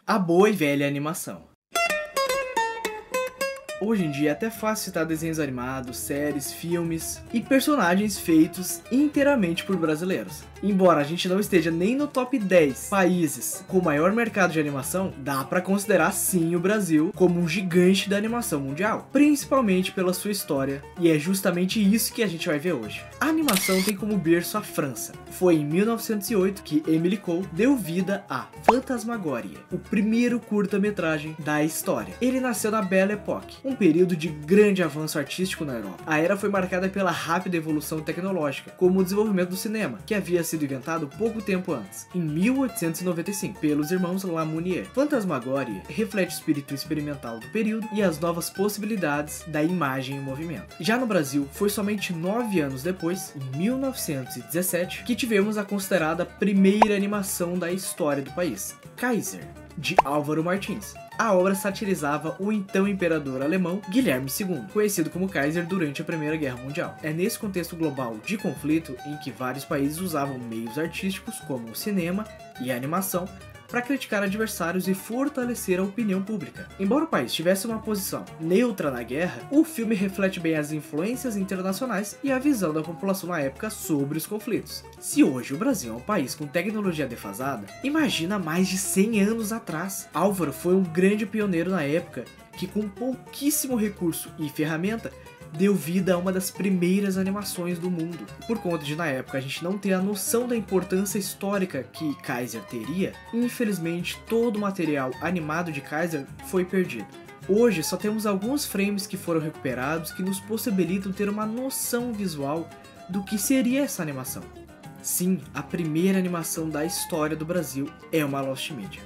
A boa e velha animação. Hoje em dia é até fácil citar desenhos animados, séries, filmes e personagens feitos inteiramente por brasileiros. Embora a gente não esteja nem no top 10 países com o maior mercado de animação, dá pra considerar sim o Brasil como um gigante da animação mundial, principalmente pela sua história, e é justamente isso que a gente vai ver hoje. A animação tem como berço a França. Foi em 1908 que Émile Cohl deu vida a Fantasmagoria, o primeiro curta-metragem da história. Ele nasceu na Belle Époque, um período de grande avanço artístico na Europa. A era foi marcada pela rápida evolução tecnológica, como o desenvolvimento do cinema, que havia sido inventado pouco tempo antes, em 1895, pelos irmãos Lumière. Fantasmagoria reflete o espírito experimental do período e as novas possibilidades da imagem em movimento. Já no Brasil, foi somente 9 anos depois, em 1917, que tivemos a considerada primeira animação da história do país, Kaiser, de Álvaro Martins. A obra satirizava o então imperador alemão Guilherme II, conhecido como Kaiser durante a Primeira Guerra Mundial. É nesse contexto global de conflito em que vários países usavam meios artísticos como o cinema e a animação para criticar adversários e fortalecer a opinião pública. Embora o país tivesse uma posição neutra na guerra, o filme reflete bem as influências internacionais e a visão da população na época sobre os conflitos. Se hoje o Brasil é um país com tecnologia defasada, imagina mais de 100 anos atrás. Álvaro foi um grande pioneiro na época que, com pouquíssimo recurso e ferramenta, deu vida a uma das primeiras animações do mundo. Por conta de, na época, a gente não ter a noção da importância histórica que Kaiser teria, infelizmente todo o material animado de Kaiser foi perdido. Hoje só temos alguns frames que foram recuperados que nos possibilitam ter uma noção visual do que seria essa animação. Sim, a primeira animação da história do Brasil é uma Lost Media.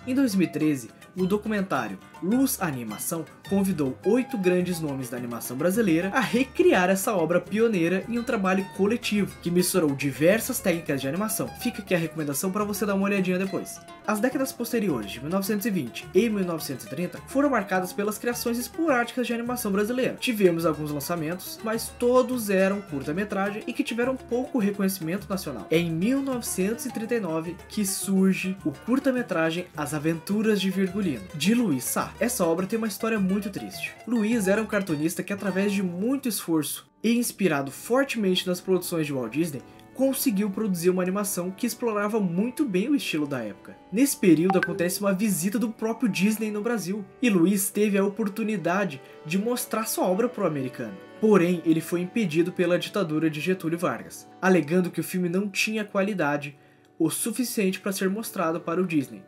Em 2013, o documentário Luz Animação convidou 8 grandes nomes da animação brasileira a recriar essa obra pioneira em um trabalho coletivo que misturou diversas técnicas de animação. Fica aqui a recomendação para você dar uma olhadinha depois. As décadas posteriores, de 1920 e 1930, foram marcadas pelas criações esporádicas de animação brasileira. Tivemos alguns lançamentos, mas todos eram curta-metragem e que tiveram pouco reconhecimento nacional. É em 1939 que surge o curta-metragem As Aventuras de Virgulino, de Luiz Sá. Essa obra tem uma história muito triste. Luiz era um cartunista que, através de muito esforço e inspirado fortemente nas produções de Walt Disney, conseguiu produzir uma animação que explorava muito bem o estilo da época. Nesse período acontece uma visita do próprio Disney no Brasil, e Luiz teve a oportunidade de mostrar sua obra para o americano. Porém, ele foi impedido pela ditadura de Getúlio Vargas, alegando que o filme não tinha qualidade o suficiente para ser mostrado para o Disney.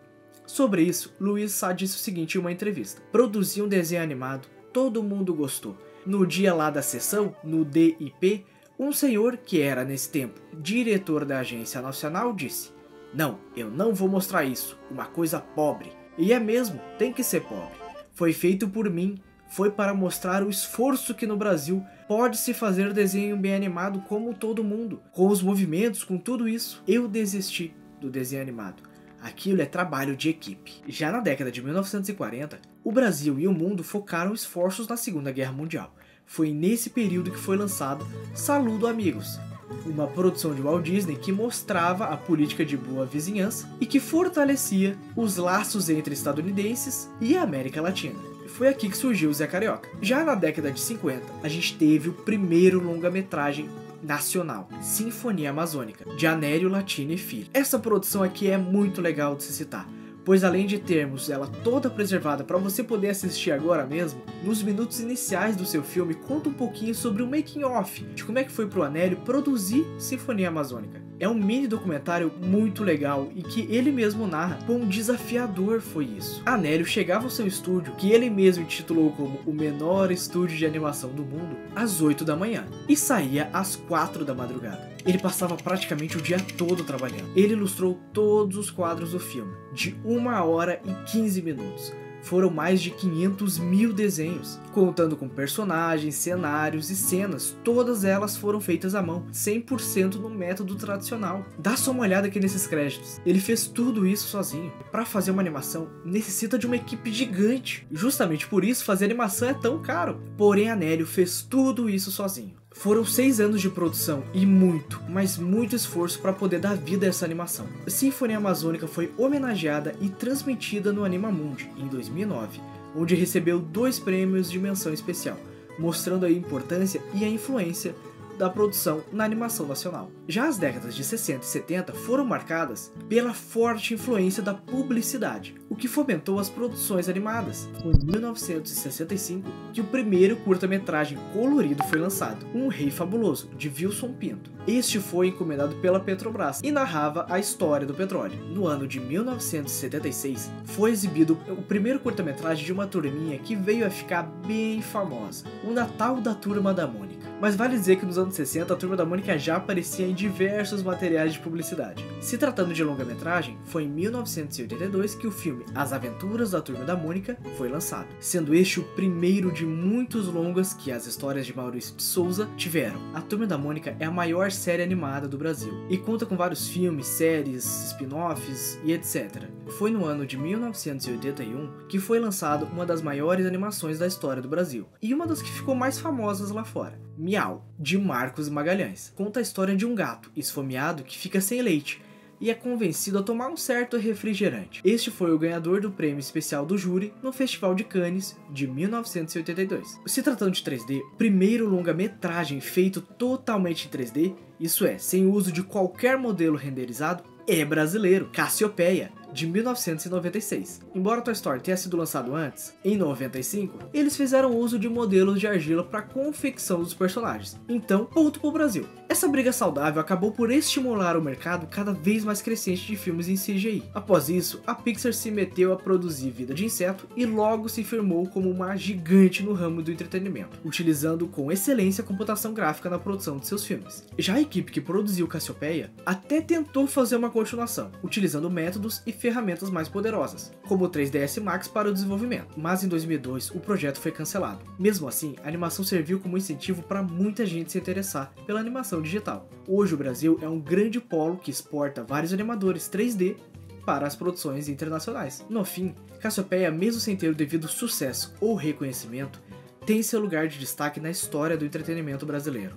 Sobre isso, Luiz Sá disse o seguinte em uma entrevista: produzi um desenho animado, todo mundo gostou. No dia lá da sessão, no DIP, um senhor que era nesse tempo diretor da Agência Nacional disse: não, eu não vou mostrar isso, uma coisa pobre. E é mesmo, tem que ser pobre. Foi feito por mim, foi para mostrar o esforço que no Brasil pode-se fazer desenho bem animado como todo mundo, com os movimentos, com tudo isso. Eu desisti do desenho animado. Aquilo é trabalho de equipe. Já na década de 1940, o Brasil e o mundo focaram esforços na Segunda Guerra Mundial. Foi nesse período que foi lançado Saludo Amigos, uma produção de Walt Disney que mostrava a política de boa vizinhança e que fortalecia os laços entre estadunidenses e a América Latina. Foi aqui que surgiu o Zé Carioca. Já na década de 50, a gente teve o primeiro longa-metragem nacional, Sinfonia Amazônica, de Anélio Latini e Filho. Essa produção aqui é muito legal de se citar, pois além de termos ela toda preservada para você poder assistir agora mesmo, nos minutos iniciais do seu filme conta um pouquinho sobre o making of, de como é que foi pro Anélio produzir Sinfonia Amazônica. É um mini documentário muito legal e que ele mesmo narra quão desafiador foi isso. Anélio chegava ao seu estúdio, que ele mesmo intitulou como o menor estúdio de animação do mundo, às 8 da manhã e saía às 4 da madrugada. Ele passava praticamente o dia todo trabalhando. Ele ilustrou todos os quadros do filme, de 1 hora e 15 minutos. Foram mais de 500 mil desenhos, contando com personagens, cenários e cenas. Todas elas foram feitas à mão, 100% no método tradicional. Dá só uma olhada aqui nesses créditos. Ele fez tudo isso sozinho. Para fazer uma animação, necessita de uma equipe gigante. Justamente por isso, fazer animação é tão caro. Porém, Anélio fez tudo isso sozinho. Foram 6 anos de produção e muito, mas muito esforço para poder dar vida a essa animação. Sinfonia Amazônica foi homenageada e transmitida no Animamundi em 2009, onde recebeu 2 prêmios de menção especial, mostrando a importância e a influência da produção na animação nacional. Já as décadas de 60 e 70 foram marcadas pela forte influência da publicidade, o que fomentou as produções animadas. Foi em 1965 que o primeiro curta-metragem colorido foi lançado, Um Rei Fabuloso, de Wilson Pinto. Este foi encomendado pela Petrobras e narrava a história do petróleo. No ano de 1976, foi exibido o primeiro curta-metragem de uma turminha que veio a ficar bem famosa, o Natal da Turma da Mônica. Mas vale dizer que nos anos 60 a Turma da Mônica já aparecia em diversos materiais de publicidade. Se tratando de longa-metragem, foi em 1982 que o filme As Aventuras da Turma da Mônica foi lançado, sendo este o primeiro de muitos longas que as histórias de Maurício de Souza tiveram. A Turma da Mônica é a maior série animada do Brasil e conta com vários filmes, séries, spin-offs e etc. Foi no ano de 1981 que foi lançado uma das maiores animações da história do Brasil e uma das que ficou mais famosas lá fora. Miau, de Marcos Magalhães. Conta a história de um gato esfomeado que fica sem leite e é convencido a tomar um certo refrigerante. Este foi o ganhador do prêmio especial do júri no Festival de Cannes de 1982. Se tratando de 3D, primeiro longa-metragem feito totalmente em 3D, isso é, sem o uso de qualquer modelo renderizado, é brasileiro, Cassiopeia, de 1996. Embora Toy Story tenha sido lançado antes, em 95, eles fizeram uso de modelos de argila para a confecção dos personagens. Então, ponto pro Brasil. Essa briga saudável acabou por estimular o mercado cada vez mais crescente de filmes em CGI. Após isso, a Pixar se meteu a produzir Vida de Inseto e logo se firmou como uma gigante no ramo do entretenimento, utilizando com excelência a computação gráfica na produção de seus filmes. Já a equipe que produziu Cassiopeia até tentou fazer uma continuação, utilizando métodos e ferramentas mais poderosas, como o 3ds Max para o desenvolvimento, mas em 2002 o projeto foi cancelado. Mesmo assim, a animação serviu como incentivo para muita gente se interessar pela animação digital. Hoje o Brasil é um grande polo que exporta vários animadores 3D para as produções internacionais. No fim, Cassiopeia, mesmo sem ter o devido sucesso ou reconhecimento, tem seu lugar de destaque na história do entretenimento brasileiro,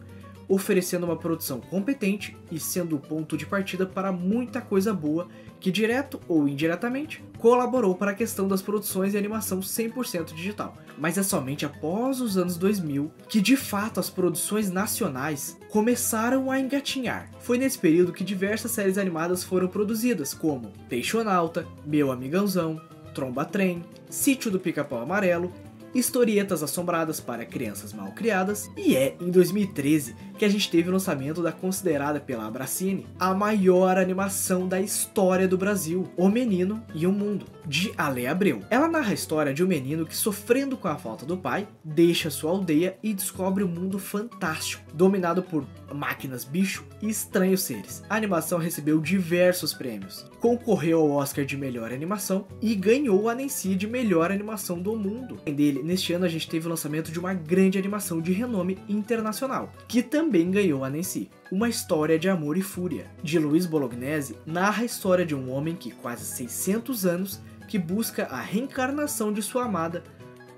oferecendo uma produção competente e sendo o ponto de partida para muita coisa boa que, direto ou indiretamente, colaborou para a questão das produções de animação 100% digital. Mas é somente após os anos 2000 que, de fato, as produções nacionais começaram a engatinhar. Foi nesse período que diversas séries animadas foram produzidas, como Peixonauta, Meu Amigãozão, Tromba Trem, Sítio do Pica-Pau Amarelo, historietas assombradas para crianças mal criadas, e é em 2013 que a gente teve o lançamento da considerada pela Abracine a maior animação da história do Brasil, O Menino e o Mundo, de Ale Abreu. Ela narra a história de um menino que, sofrendo com a falta do pai, deixa sua aldeia e descobre um mundo fantástico, dominado por máquinas bicho e estranhos seres. A animação recebeu diversos prêmios, concorreu ao Oscar de melhor animação e ganhou a Nancy de melhor animação do mundo. Além dele, neste ano a gente teve o lançamento de uma grande animação de renome internacional, que também ganhou a Nancy. Uma História de Amor e Fúria, de Luiz Bolognese, narra a história de um homem que, quase 600 anos, que busca a reencarnação de sua amada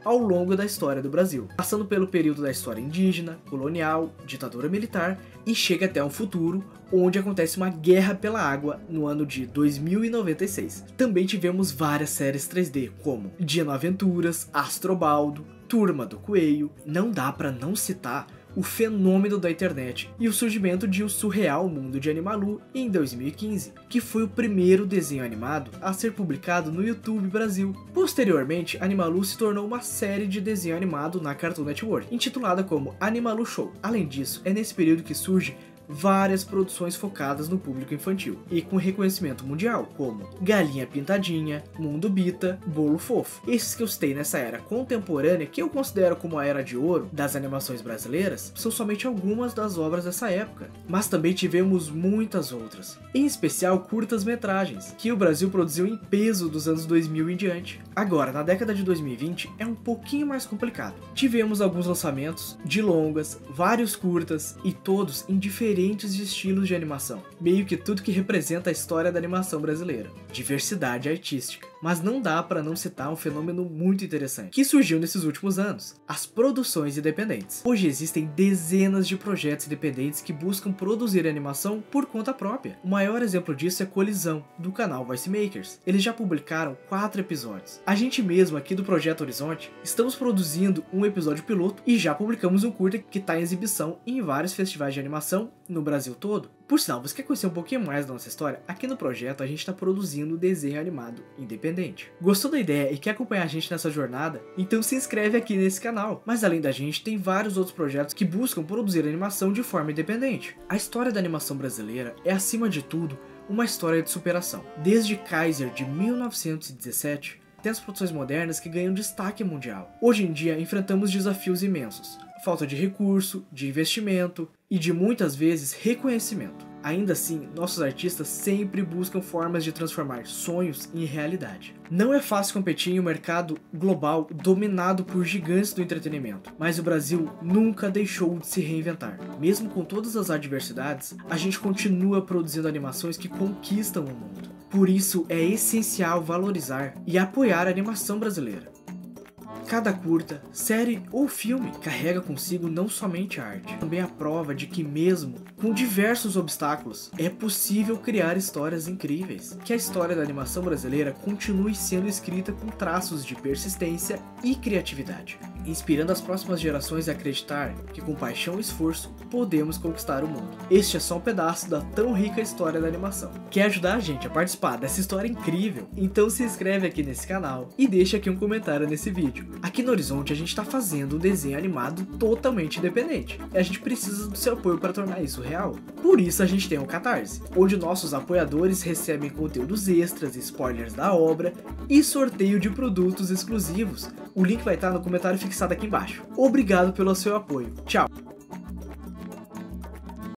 ao longo da história do Brasil, passando pelo período da história indígena, colonial, ditadura militar e chega até um futuro onde acontece uma guerra pela água no ano de 2096. Também tivemos várias séries 3D como Dino Aventuras, Astrobaldo, Turma do Coelho. Não dá pra não citar o fenômeno da internet e o surgimento de O Surreal Mundo de Animalu em 2015, que foi o primeiro desenho animado a ser publicado no YouTube Brasil. Posteriormente, Animalu se tornou uma série de desenho animado na Cartoon Network, intitulada como Animalu Show. Além disso, é nesse período que surge várias produções focadas no público infantil e com reconhecimento mundial, como Galinha Pintadinha, Mundo Bita, Bolo Fofo. Esses que eu citei nessa era contemporânea, que eu considero como a era de ouro das animações brasileiras, são somente algumas das obras dessa época, mas também tivemos muitas outras, em especial curtas-metragens, que o Brasil produziu em peso dos anos 2000 em diante. Agora, na década de 2020, é um pouquinho mais complicado. Tivemos alguns lançamentos de longas, vários curtas e todos em diferentes estilos de animação, meio que tudo que representa a história da animação brasileira. Diversidade artística. Mas não dá para não citar um fenômeno muito interessante que surgiu nesses últimos anos: as produções independentes. Hoje existem dezenas de projetos independentes que buscam produzir animação por conta própria. O maior exemplo disso é Colisão, do canal Voice Makers. Eles já publicaram 4 episódios. A gente mesmo aqui do Projeto Horizonte estamos produzindo um episódio piloto e já publicamos um curta que está em exibição em vários festivais de animação no Brasil todo. Por sinal, você quer conhecer um pouquinho mais da nossa história? Aqui no projeto a gente está produzindo desenho animado independente. Gostou da ideia e quer acompanhar a gente nessa jornada? Então se inscreve aqui nesse canal. Mas além da gente, tem vários outros projetos que buscam produzir animação de forma independente. A história da animação brasileira é, acima de tudo, uma história de superação. Desde Kaiser de 1917, até as produções modernas que ganham destaque mundial. Hoje em dia enfrentamos desafios imensos: falta de recurso, de investimento e de muitas vezes reconhecimento. Ainda assim, nossos artistas sempre buscam formas de transformar sonhos em realidade. Não é fácil competir em um mercado global dominado por gigantes do entretenimento, mas o Brasil nunca deixou de se reinventar. Mesmo com todas as adversidades, a gente continua produzindo animações que conquistam o mundo. Por isso é essencial valorizar e apoiar a animação brasileira. Cada curta, série ou filme carrega consigo não somente a arte, também a prova de que mesmo com diversos obstáculos, é possível criar histórias incríveis. Que a história da animação brasileira continue sendo escrita com traços de persistência e criatividade, inspirando as próximas gerações a acreditar que com paixão e esforço podemos conquistar o mundo. Este é só um pedaço da tão rica história da animação. Quer ajudar a gente a participar dessa história incrível? Então se inscreve aqui nesse canal e deixa aqui um comentário nesse vídeo. Aqui no Horizonte a gente está fazendo um desenho animado totalmente independente e a gente precisa do seu apoio para tornar isso real. Por isso a gente tem o Catarse, onde nossos apoiadores recebem conteúdos extras, spoilers da obra e sorteio de produtos exclusivos. O link vai estar no comentário fixado aqui embaixo. Obrigado pelo seu apoio. Tchau!